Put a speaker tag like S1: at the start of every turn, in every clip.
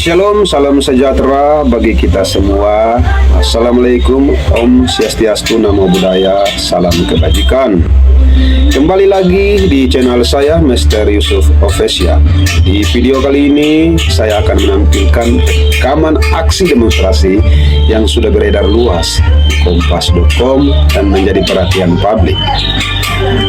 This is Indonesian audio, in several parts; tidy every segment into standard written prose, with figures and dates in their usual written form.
S1: Shalom, salam sejahtera bagi kita semua. Assalamualaikum, Om Swastiastu, Namo Buddhaya, salam kebajikan. Kembali lagi di channel saya, Mr. Yusuf Official. Di video kali ini saya akan menampilkan rekaman aksi demonstrasi yang sudah beredar luas di kompas.com dan menjadi perhatian publik.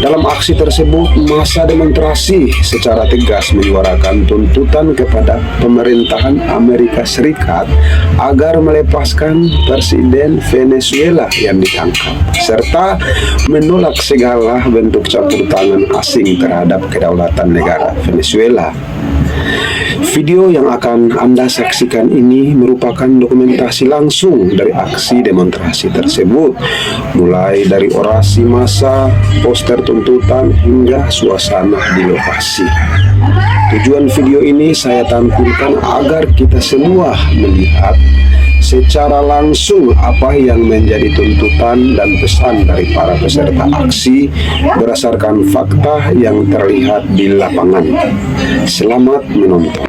S1: Dalam aksi tersebut, massa demonstrasi secara tegas menyuarakan tuntutan kepada pemerintahan Amerika Serikat agar melepaskan Presiden Venezuela yang ditangkap, serta menolak segala bentuk campur tangan asing terhadap kedaulatan negara Venezuela. Video yang akan Anda saksikan ini merupakan dokumentasi langsung dari aksi demonstrasi tersebut, mulai dari orasi massa, poster tuntutan, hingga suasana di lokasi. Tujuan video ini saya tampilkan agar kita semua melihat secara langsung apa yang menjadi tuntutan dan pesan dari para peserta aksi berdasarkan fakta yang terlihat di lapangan. Selamat menonton.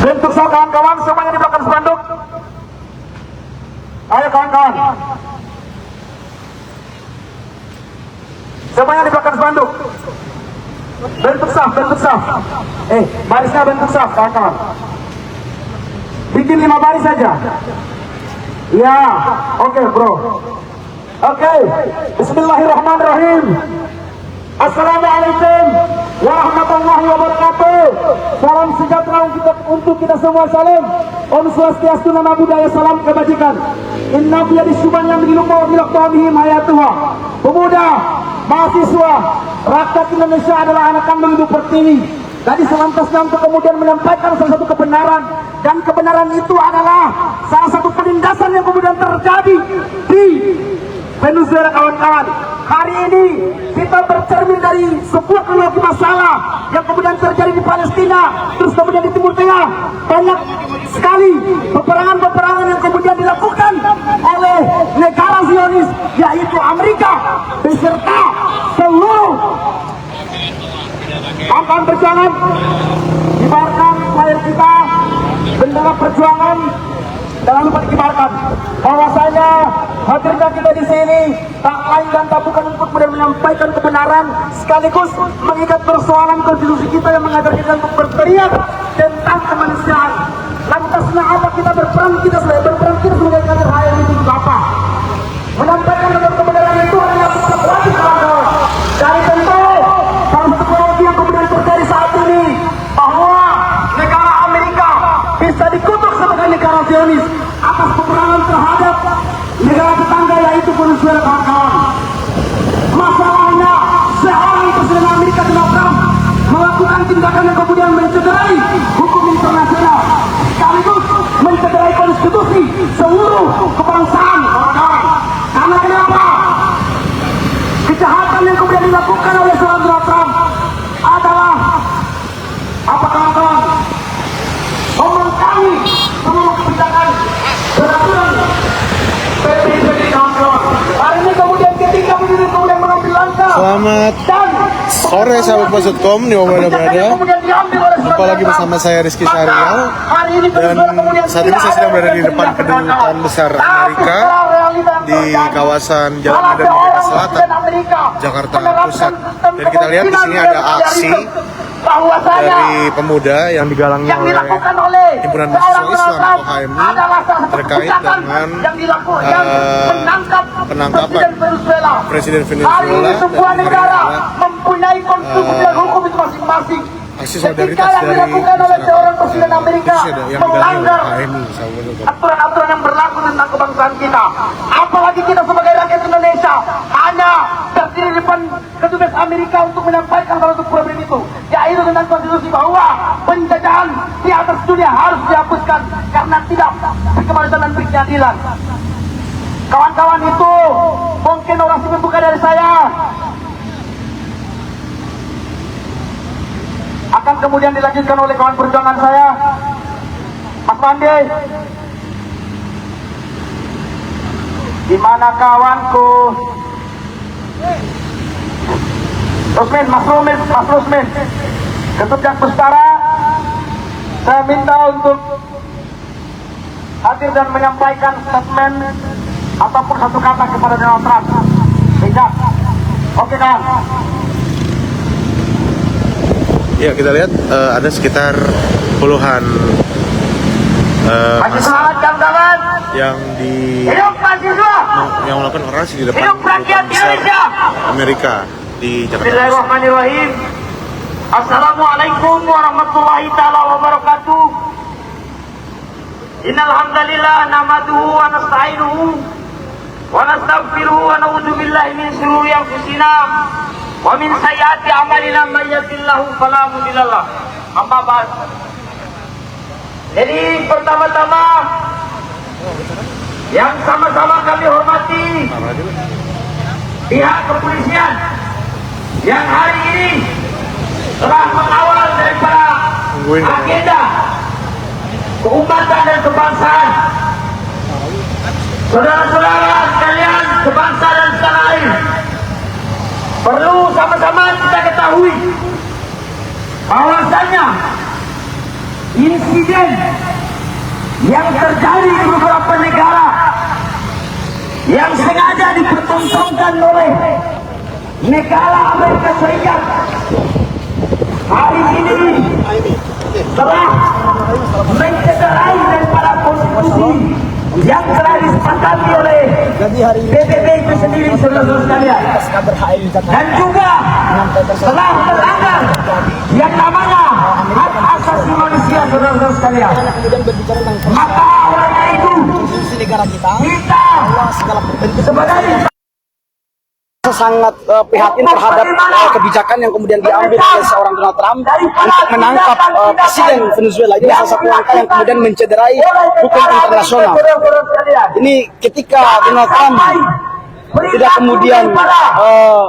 S2: Bentuk kawan-kawan semuanya di belakang spanduk. Ayo kawan-kawan, semuanya di belakang spanduk. Bentuk saf. Barisnya bentuk saf, kawan-kawan. Bikin 5 baris saja. Ya, oke bro. Oke, Bismillahirrahmanirrahim. Assalamualaikum warahmatullahi wabarakatuh. Salam sejahtera untuk kita semua. Salam Om Swastiastu, Namo Buddhaya, salam kebajikan. Inna biyadi syuban yang dilupa bilaqtamihim hayatuha. Pemuda, mahasiswa, rakyat Indonesia adalah anak kandung Ibu Pertiwi. Tadi selantasnya untuk kemudian menyampaikan salah satu kebenaran, dan kebenaran itu adalah salah satu penindasan yang kemudian terjadi di Venezuela, kawan-kawan. Hari ini kita bercermin dari sebuah kronologi masalah yang kemudian terjadi di Palestina, terus kemudian di Timur Tengah. Banyak sekali peperangan-peperangan yang kemudian dilakukan oleh negara Zionis, yaitu Amerika beserta seluruh kawan perjuangan. Kibarkan layar kita, bendera perjuangan, jangan lupa dikibarkan. Bahwasanya hadirnya kita di sini tak lain dan tak bukan untuk kemudian menyampaikan kebenaran, sekaligus mengikat persoalan konstitusi kita yang mengajar kita untuk berteriak tentang kemanusiaan. Lantasnya apa kita berperang? Kita sebagai kader HM itu untuk apa? Menyampaikan kebenaran itu adalah tetap wajib, kawan-kawan. Dari tentu salah satu kronologi yang kemudian terjadi saat ini, bahwa negara Amerika bisa dikutuk sebagai negara Zionis atas peperangan terhadap negara tetangga, yaitu Venezuela, kawan-kawan. Masalahnya, seorang Presiden Amerika Donald Trump melakukan tindakan yang kemudian mencederai hukum internasional, sekaligus mencederai konstitusi seluruh kebangsaan, kawan-kawan. Karena kenapa? Kejahatan yang kemudian dilakukan oleh seorang Donald Trump adalah apa, kawan-kawan? Memengkangi seluruh kebijakan peraturan PPP, kawan-kawan. Hari ini kemudian ketika begini kemudian mengambil langkah.
S3: Selamat sore sahabat Kompas.com di mana berada. Jumpa lagi bersama saya Rizky Syarial. Dan saat ini saya sedang berada di depan kedutaan besar Amerika di kawasan Jalan Medan Merdeka Selatan, Jakarta Pusat. Dan kita lihat di sini ada aksi dari pemuda yang digalangnya oleh Himpunan Mahasiswa Islam atau HMI terkait dengan penangkapan Presiden Venezuela dan negara mempunyai konstitusi dan hukum itu masing-masing. Aksi solidaritas dari
S2: oleh seorang Presiden Amerika
S3: yang
S2: melanggar aturan-aturan yang berlaku tentang kebangsaan kita. Apalagi kita sebagai rakyat Indonesia hanya berdiri di depan petugas Amerika untuk menyampaikan salah satu problem itu, yaitu tentang konstitusi, bahwa penjajahan di atas dunia harus dihapuskan karena tidak berkemanusiaan dan berkeadilan. Kawan-kawan, itu mungkin orasi pembuka dari saya. Akan kemudian dilanjutkan oleh kawan perjuangan saya. Mas Mandi, di mana kawanku? Rusmin, Mas Rusmin, Ketum Jak Pustara, saya minta untuk hadir dan menyampaikan statement ataupun satu kata kepada Donald Trump. Bijak. Oke kawan.
S3: Ya, kita lihat ada sekitar puluhan
S2: Masih semangat kawan-kawan.
S3: yang
S2: Hidup mahasiswa.
S3: yang melakukan orasi di depan
S2: Hidup rakyat
S3: kedutaan besar
S2: Indonesia.
S3: Amerika di Jakarta.
S2: Bismillahirrahmanirrahim. Assalamualaikum warahmatullahi taala wabarakatuh. Innal hamdalillah nahmaduhu wa nasta'inuhu wa nastaghfiruhu wa na'udzu billahi min shururi anfusina wa min sayyiati a'malina may yahdihillahu fala mudhillalah. Amma ba'd. Jadi pertama-tama yang sama-sama kami hormati pihak kepolisian yang hari ini telah mengawal daripada agenda keumatan dan kebangsaan. Saudara-saudara sekalian sebangsa dan setanah air, perlu sama-sama kita ketahui bahwasannya insiden yang terjadi di beberapa negara yang sengaja dipertontonkan oleh negara Amerika Serikat hari ini telah mencederai daripada konstitusi yang telah disepakati oleh PBB itu sendiri, saudara-saudara sekalian, dan juga telah melanggar yang namanya hak asasi manusia, saudara-saudara sekalian. Maka oleh itu kita sebenarnya
S4: sangat prihatin terhadap kebijakan yang kemudian diambil oleh seorang Donald Trump untuk menangkap presiden Venezuela. Ini salah satu langkah yang kemudian mencederai hukum internasional. Ini ketika Donald Trump tidak kemudian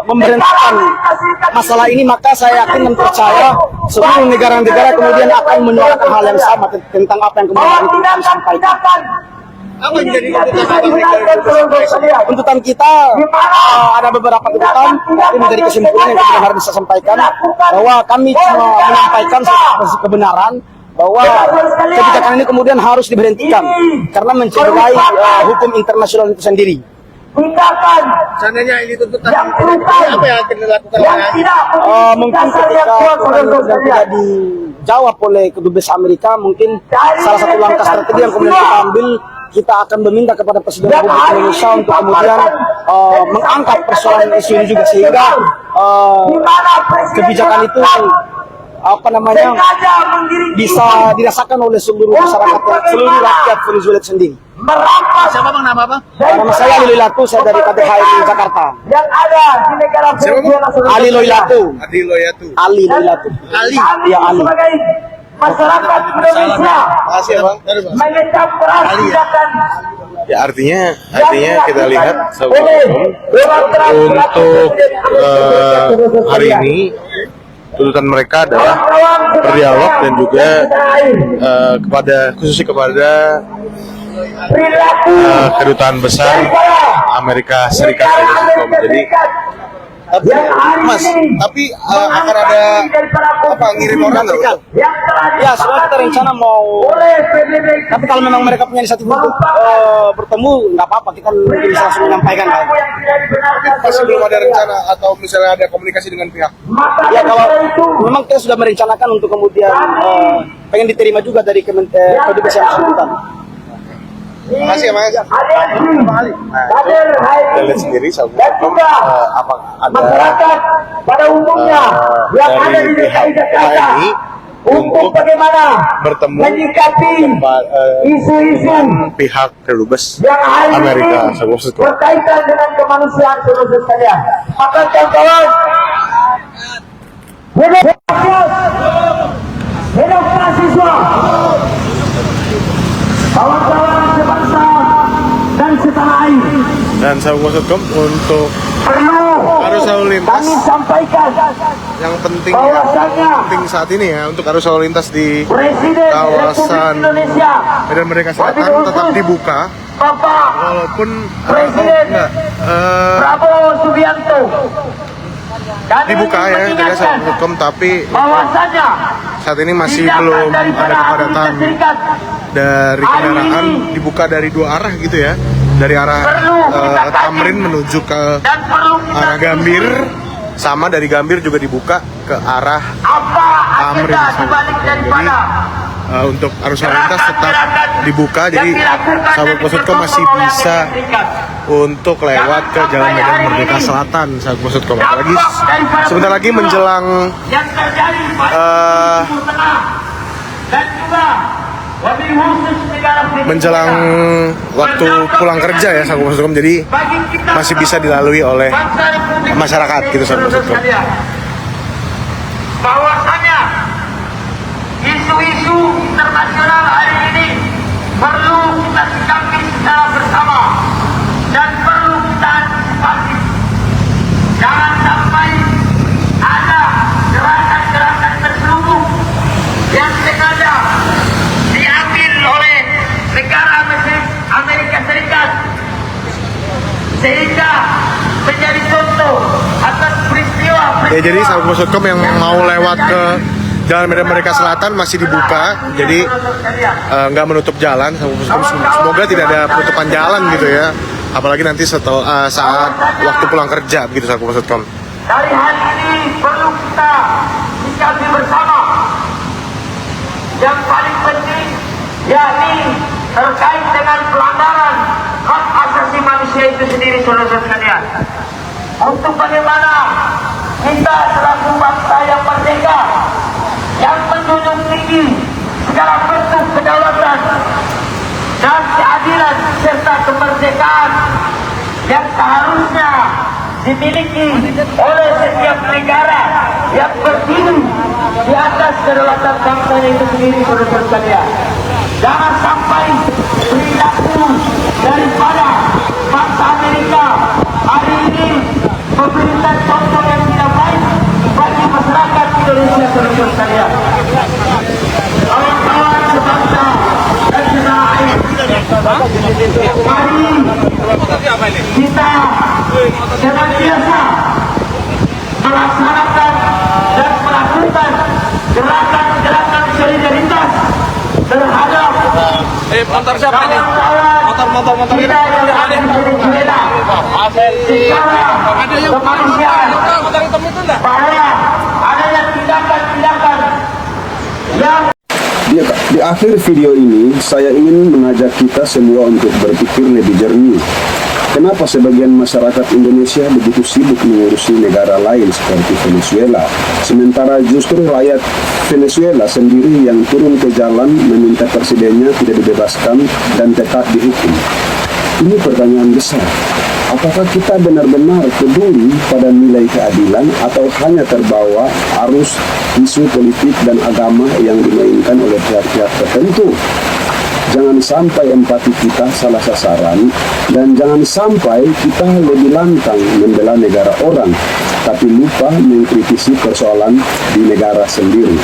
S4: memberhentikan masalah ini, maka saya yakin dan percaya seluruh negara-negara kemudian akan menyuarakan hal yang sama tentang apa yang kemudian kita sampaikan.
S3: Apa yang menjadi
S4: Tuntutan kita ada beberapa tuntutan, tapi menjadi kesimpulan yang kemudian harus saya sampaikan bahwa kami cuma menyampaikan satu kebenaran bahwa kebijakan ini kemudian harus diberhentikan karena mencederai hukum internasional itu sendiri.
S3: seandainya ini tuntutan
S2: yang
S3: apa yang akan dilakukan
S4: Mungkin ketika tidak dijawab oleh kedubes Amerika, mungkin salah satu langkah strategi yang kemudian kita ambil, kita akan meminta kepada Presiden Republik Indonesia untuk kemudian mengangkat persoalan isu ini juga, sehingga kebijakan itu bisa dirasakan oleh seluruh masyarakat, seluruh rakyat Venezuela sendiri.
S3: siapa bang, nama apa?
S4: Nama saya Ali Loilatu, saya dari KBHI Jakarta.
S2: yang ada di negara Venezuela,
S4: Ali Loilatu.
S3: Adi Loyatu.
S4: Ali Loilatu.
S3: Ali.
S4: Ya, Ali.
S2: sebagai masyarakat Indonesia
S3: Makasih ya bang.
S2: mengecam keras tindakan
S3: Ya, artinya kita lihat sahabat untuk hari ini tuntutan mereka adalah berdialog dan juga khususnya kepada kedutaan besar Amerika Serikat. Jadi Mas, tapi akan ada ngirim orang nggak?
S4: Ya, sebenarnya kita rencana mau, tapi kalau memang mereka punya inisiatif untuk bertemu, nggak apa-apa, kita mungkin bisa langsung menyampaikan.
S3: Masih belum ada rencana atau misalnya ada komunikasi dengan pihak?
S4: Ya, kalau memang kita sudah merencanakan untuk kemudian pengen diterima juga dari kedubes yang bersangkutan.
S3: Makasih ya Mas. Kita lihat sendiri sahabat, apa ada
S2: masyarakat pada umumnya yang ada di DKI Jakarta untuk bagaimana
S3: bertemu
S2: menyikapi isu-isu
S3: pihak kedubes
S2: yang hari
S3: Amerika
S2: ini berkaitan dengan kemanusiaan saudara sekalian. Maka kawan-kawan, hidup rakyat, hidup mahasiswa, kawan-kawan sebangsa dan setanah air.
S3: dan sahabat untuk
S2: Perlu
S3: arus lalu lintas
S2: kami sampaikan
S3: yang penting
S2: bahwasanya
S3: penting saat ini ya untuk arus lalu lintas di
S2: Presiden
S3: kawasan
S2: Republik Indonesia
S3: Medan Merdeka Selatan
S2: Wabil
S3: tetap
S2: khusus
S3: dibuka
S2: Bapak
S3: walaupun
S2: Presiden Prabowo Subianto dan
S3: dibuka
S2: ingin
S3: ya dari
S2: mengingatkan
S3: hukum, tapi
S2: bahwasanya
S3: saat ini masih
S2: tindakan
S3: belum ada
S2: daripada
S3: kepadatan
S2: Amerika Serikat
S3: dari
S2: hari
S3: kendaraan.
S2: ini
S3: Dibuka dari dua arah gitu ya, dari arah
S2: perlu kita kaji
S3: Tamrin menuju ke
S2: dan perlu kita
S3: arah Gambir,
S2: telusuri
S3: sama dari Gambir juga dibuka ke arah
S2: apa
S3: Tamrin.
S2: agenda dibalik daripada
S3: untuk arus lalu lintas tetap dibuka, jadi sahabat Posutkom masih bisa untuk lewat ke Jalan Medan Merdeka Selatan, sahabat Posutkom. Apalagi sebentar lagi menjelang
S2: yang terjadi pada Timur Tengah dan juga wabil khusus negara
S3: menjelang waktu pulang kerja ya sahabat Posutkom, jadi
S2: bagi kita
S3: masih bisa dilalui oleh
S2: bangsa Republik
S3: masyarakat gitu, sahabat
S2: Indonesia
S3: Posutkom.
S2: sekalian. Bahwasanya isu-isu internasional hari ini perlu kita sikapi secara bersama dan perlu kita antisipasi. Jangan sampai ada gerakan-gerakan terselubung yang sengaja diambil oleh negara Amerika Serikat sehingga menjadi contoh atas peristiwa.
S3: Ya, jadi sahabat Posutkom yang mau lewat ke Jalan Medan Merdeka Selatan masih dibuka, jadi nggak menutup jalan. Semoga tidak ada penutupan jalan gitu ya, apalagi nanti setelah saat waktu pulang kerja begitu sahabat Posutkom.
S2: Dari hal ini perlu kita sikapi bersama. Yang paling penting yakni terkait dengan pelanggaran hak asasi manusia itu sendiri, saudara sekalian. Untuk bagaimana kita selaku bangsa yang merdeka, yang menjunjung tinggi segala bentuk kedaulatan dan keadilan serta kemerdekaan yang seharusnya dimiliki oleh setiap negara yang berdiri di atas kedaulatan bangsa itu sendiri, saudara sekalian. Jangan sampai perilaku daripada bangsa Amerika hari ini memberikan contoh yang tidak baik bagi masyarakat Indonesia, saudara sekalian. Kawan-kawan sebangsa dan setanah air, mari kita senantiasa melaksanakan dan melakukan gerakan-gerakan solidaritas terhadap
S5: motor siapa ini? Motor
S2: kita yang ada di Venezuela secara kemanusiaan, bahwa adanya tindakan-tindakan yang
S1: Di akhir video ini, saya ingin mengajak kita semua untuk berpikir lebih jernih. Kenapa sebagian masyarakat Indonesia begitu sibuk mengurusi negara lain seperti Venezuela, sementara justru rakyat Venezuela sendiri yang turun ke jalan meminta presidennya tidak dibebaskan dan tetap dihukum? Ini pertanyaan besar. Apakah kita benar-benar peduli pada nilai keadilan atau hanya terbawa arus isu politik dan agama yang dimainkan oleh pihak-pihak tertentu? Jangan sampai empati kita salah sasaran, dan jangan sampai kita lebih lantang membela negara orang, tapi lupa mengkritisi persoalan di negara sendiri.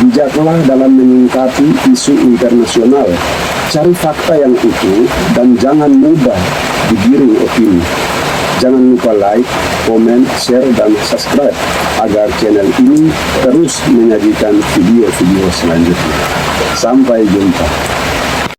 S1: Bijaklah dalam menyingkapi isu internasional, cari fakta yang utuh, dan jangan mudah digiring opini. Jangan lupa like, komen, share, dan subscribe agar channel ini terus menyajikan video-video selanjutnya. Sampai jumpa.